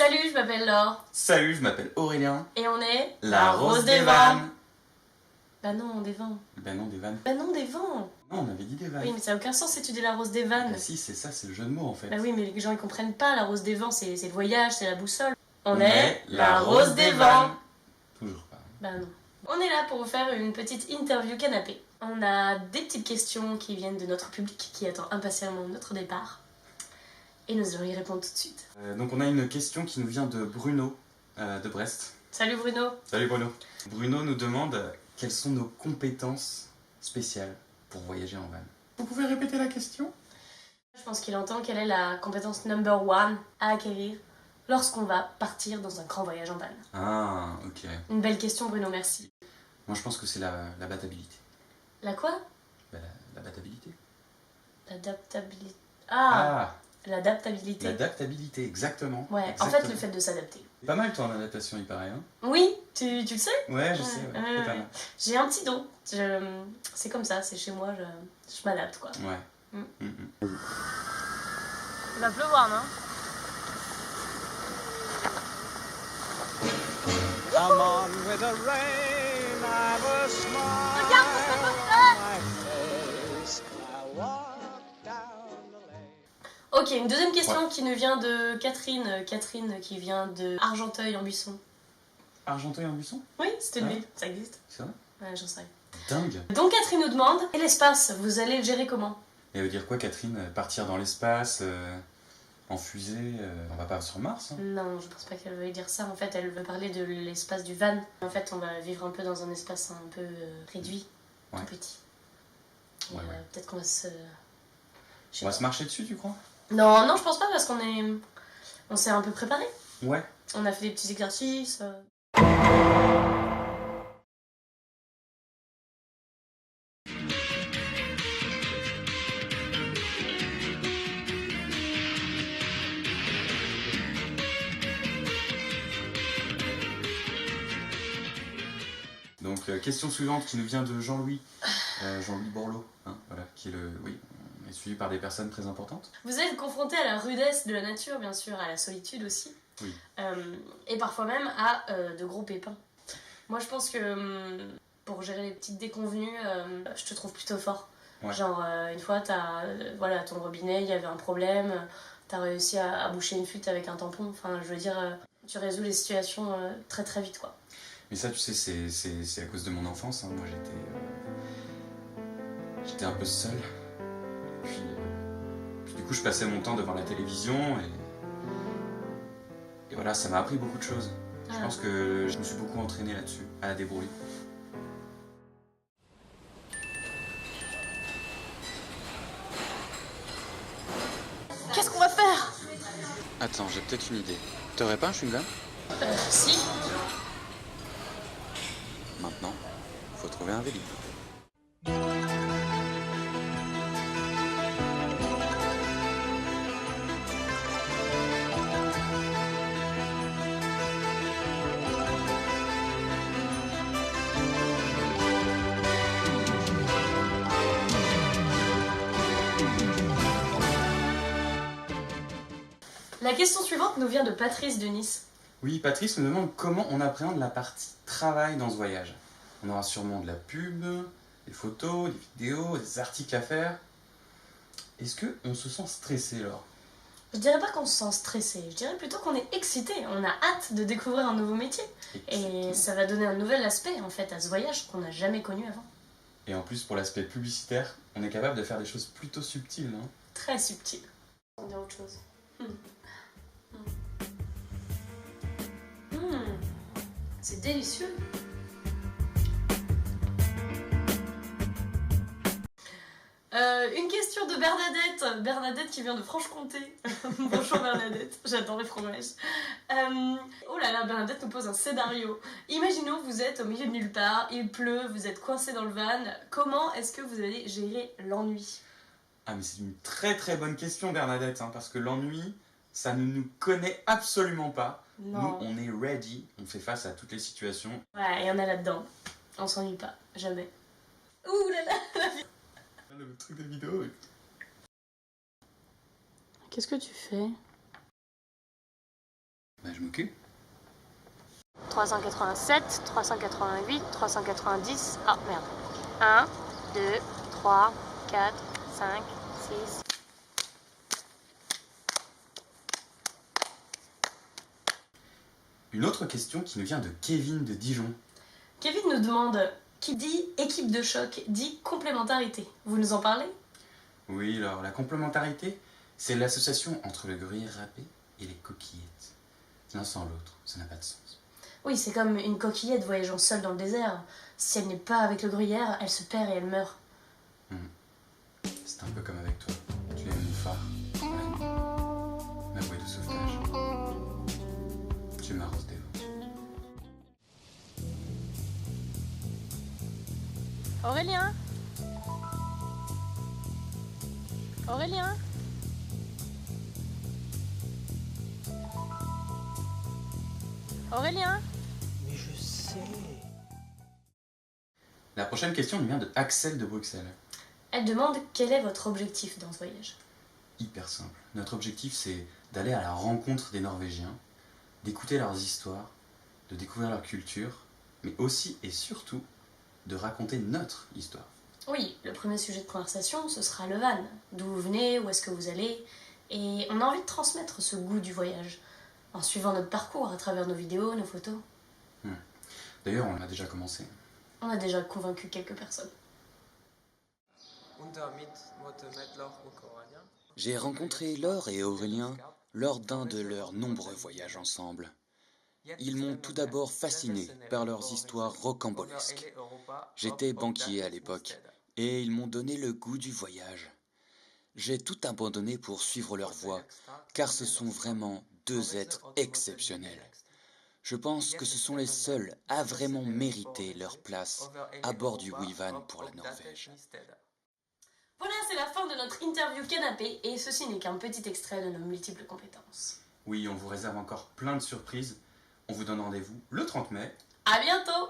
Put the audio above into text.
Salut, je m'appelle Laure. Salut, je m'appelle Aurélien. Et on est La Rose des Vannes. Bah non, des vents. Bah non, des vannes. Bah non, des vents. Non, on avait dit des vannes. Oui, mais ça n'a aucun sens si tu dis la Rose des Vannes. Bah si, c'est ça, c'est le jeu de mots en fait. Bah oui, mais les gens ils comprennent pas. La Rose des Vents, c'est le voyage, c'est la boussole. On est est la Rose des Vents. Toujours pas. Bah non. On est là pour vous faire une petite interview canapé. On a des petites questions qui viennent de notre public qui attend impatiemment notre départ. Et nous allons y répondre tout de suite. Donc on a une question qui nous vient de Bruno, de Brest. Salut Bruno. Salut Bruno. Bruno nous demande quelles sont nos compétences spéciales pour voyager en van. Vous pouvez répéter la question ? Je pense qu'il entend quelle est la compétence number one à acquérir lorsqu'on va partir dans un grand voyage en van. Ah, ok. Une belle question Bruno, merci. Moi je pense que c'est la battabilité. La quoi? Bah, la battabilité. L'adaptabilité. L'adaptabilité. L'adaptabilité, exactement. Ouais, Exactement. en fait, le fait de s'adapter. C'est pas mal toi en adaptation, il paraît. Hein, Oui, tu le sais? ouais, je sais, ouais, c'est pas mal. J'ai un petit don. C'est comme ça, c'est chez moi, je m'adapte quoi. Ouais. Il va pleuvoir, non? Come on with the rain, I will smile Regarde ce que tu fais! on my face. I'll walk down the lane. Ok, une deuxième question qui nous vient de Catherine. Catherine qui vient de Argenteuil-en-Buisson. Argenteuil-en-Buisson ? Oui, c'est une Ah. ville, ça existe. C'est vrai ? Ouais, j'en sais. Dingue. Donc Catherine nous demande, et l'espace, vous allez le gérer comment? Et elle veut dire quoi, Catherine ? Partir dans l'espace, en fusée, on va pas sur Mars hein ? Non, je pense pas qu'elle veuille dire ça. En fait, elle veut parler de l'espace du van. En fait, on va vivre un peu dans un espace un peu réduit, Ouais. tout petit. Et, Ouais. peut-être qu'on va se... je sais On va pas. se marcher dessus, tu crois ? Non, je pense pas parce on s'est un peu préparé. Ouais. On a fait des petits exercices. Donc, question suivante qui nous vient de Jean-Louis. Jean-Louis Borloo, hein, voilà, qui est oui, on est suivi par des personnes très importantes. Vous êtes confronté à la rudesse de la nature, bien sûr, à la solitude aussi. Oui. Et parfois même à de gros pépins. Moi, je pense que pour gérer les petites déconvenues, je te trouve plutôt fort. Ouais. Genre, une fois, voilà, ton robinet, il y avait un problème, t'as réussi à boucher une fuite avec un tampon. Enfin, je veux dire, tu résous les situations très très vite, quoi. Mais ça, tu sais, c'est à cause de mon enfance. Hein. Moi, j'étais un peu seul. Puis, du coup, je passais mon temps devant la télévision et voilà, ça m'a appris beaucoup de choses. Je pense que je me suis beaucoup entraîné là-dessus, à la débrouille. Qu'est-ce qu'on va faire? Attends, j'ai peut-être une idée. T'aurais pas un chewing-gum ? Si. Maintenant, faut trouver un Vélib. La question suivante nous vient de Patrice de Nice. Oui, Patrice nous demande comment on appréhende la partie travail dans ce voyage. On aura sûrement de la pub, des photos, des vidéos, des articles à faire. Est-ce qu'on se sent stressé, Laure ? Je dirais pas qu'on se sent stressé, je dirais plutôt qu'on est excité. On a hâte de découvrir un nouveau métier. Et ça va donner un nouvel aspect en fait à ce voyage qu'on n'a jamais connu avant. Et en plus, pour l'aspect publicitaire, on est capable de faire des choses plutôt subtiles, non ? Très subtil. On dirait autre chose. C'est délicieux. Une question de Bernadette. Bernadette qui vient de Franche-Comté. Bonjour Bernadette, j'adore les fromages. Oh là là, Bernadette nous pose un scénario. Imaginons vous êtes au milieu de nulle part, il pleut, vous êtes coincé dans le van. Comment est-ce que vous allez gérer l'ennui? Ah mais c'est une très très bonne question, Bernadette, hein, parce que l'ennui, ça ne nous connaît absolument pas. Non. Nous, on est ready, on fait face à toutes les situations. Ouais, il y en a là-dedans. On s'ennuie pas, jamais. Ouh là là. Le truc de vidéo. Qu'est-ce que tu fais? Bah, je m'occupe. 387, 388, 390... Ah, merde. 1, 2, 3, 4, 5, 6... Une autre question qui nous vient de Kevin de Dijon. Kevin nous demande, qui dit équipe de choc dit complémentarité. Vous nous en parlez? Oui, alors la complémentarité, c'est l'association entre le gruyère râpé et les coquillettes. L'un sans l'autre, ça n'a pas de sens. Oui, c'est comme une coquillette voyageant seule dans le désert. Si elle n'est pas avec le gruyère, elle se perd et elle meurt. C'est un peu comme avec toi. Tu es mon phare, la nuit, ma bouée de sauvetage. Tu m'arroses des vents. Aurélien? Aurélien? Aurélien? Mais je sais. La prochaine question nous vient de Axel de Bruxelles. Elle demande quel est votre objectif dans ce voyage. Hyper simple. Notre objectif, c'est d'aller à la rencontre des Norvégiens, d'écouter leurs histoires, de découvrir leur culture, mais aussi et surtout de raconter notre histoire. Oui, le premier sujet de conversation, ce sera le van. D'où vous venez, où est-ce que vous allez. Et on a envie de transmettre ce goût du voyage, en suivant notre parcours à travers nos vidéos, nos photos. D'ailleurs, on a déjà commencé. On a déjà convaincu quelques personnes. J'ai rencontré Laure et Aurélien lors d'un de leurs nombreux voyages ensemble. Ils m'ont tout d'abord fasciné par leurs histoires rocambolesques. J'étais banquier à l'époque et ils m'ont donné le goût du voyage. J'ai tout abandonné pour suivre leur voie, car ce sont vraiment deux êtres exceptionnels. Je pense que ce sont les seuls à vraiment mériter leur place à bord du Weevan pour la Norvège. Voilà, c'est la fin de notre interview canapé, et ceci n'est qu'un petit extrait de nos multiples compétences. Oui, on vous réserve encore plein de surprises. On vous donne rendez-vous le 30 mai. À bientôt!